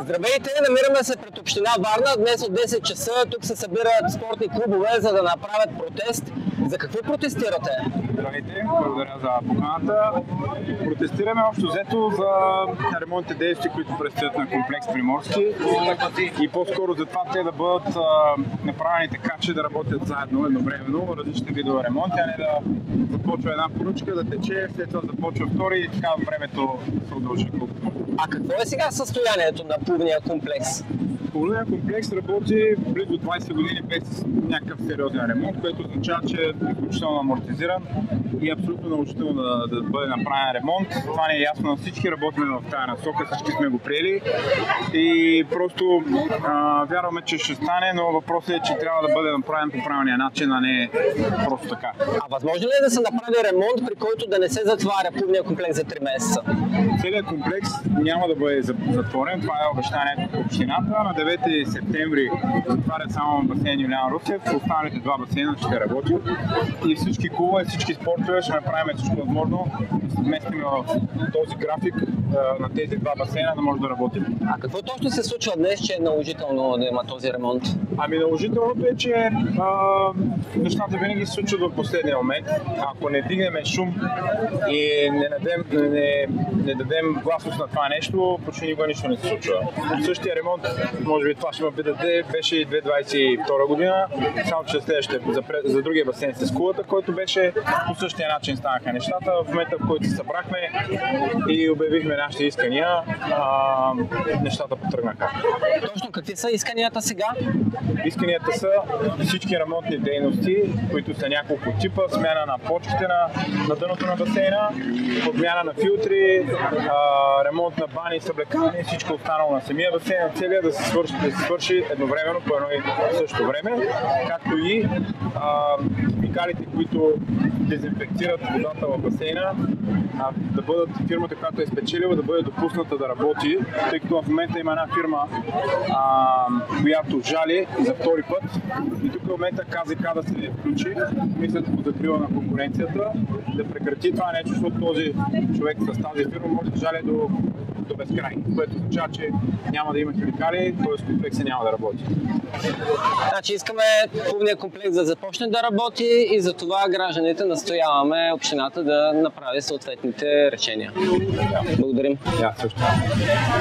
Здравейте, намираме се пред община Варна. Днес от 10 часа тук се събират спортни клубове, за да направят протест. За какво протестирате? Здравейте, благодаря за поканата. Протестираме общо взето за ремонтните действия, които предстоят на комплекс Приморски и по-скоро за това те да бъдат направени така, че да работят заедно едновременно, различни видове ремонти, а не да започва една поръчка, да тече, след това започва втори и така времето се удължи колкото може. А какво е сега състоянието на плувния комплекс? Плувният комплекс работи близо 20 години без някакъв сериозен ремонт, което означава, че е изключително амортизиран и абсолютно наложително да бъде направен ремонт. Това не е ясно на всички, работим в тази насока, всички сме го приели и просто вярваме, че ще стане, но въпросът е, че трябва да бъде направен по правилния начин, а не просто така. А възможно ли е да се направи ремонт, при който да не се затваря плувния комплекс за 3 месеца? Целият комплекс няма да бъде затворен, това е обещанието от общината. На 9 септември затварят само басейн Юлиан Русев, останалите два басейна ще работят и всички клубове, всички спортове ще направим всичко възможно да се вместим в този график на тези два басейна да може да работим. А какво точно се случва днес, че е наложително да има този ремонт? Ами наложителното е, че нещата винаги се случват в последния момент. Ако не дигнем шум и не дадем гласност на това нещо, почти никога нищо не се случва. Същия ремонт, може би това ще ме питате, беше и 2022 година, само че за другия басейн с кулата, който беше по същия начин станаха нещата. В момента, в който се събрахме и обявихме нашите искания, нещата потръгнаха. Точно какви са исканията сега? Исканията са всички ремонтни дейности, които са няколко типа, смяна на почките на дъното на басейна, подмяна на филтри, ремонт на бани, съблекани, всичко останало на самия басейн, на целия да се свърши едновременно по едно и също време, както и химикалите, които дезинфекцират водата в басейна, да бъдат фирмата, която е спечелила, да бъде допусната да работи, тъй като в момента има една фирма, която жали за втори път и тук в момента КЗК да се включи, мислят по закрила на конкуренцията, да прекрати това нещо, защото този човек с тази фирма може да жали до безкрай, което означава, че няма да има химикали, т.е. комплексът няма да работи. Значи искаме плувния комплекс да започне да работи и за това гражданите настояваме общината да направи съответните решения. Благодарим. Да, също.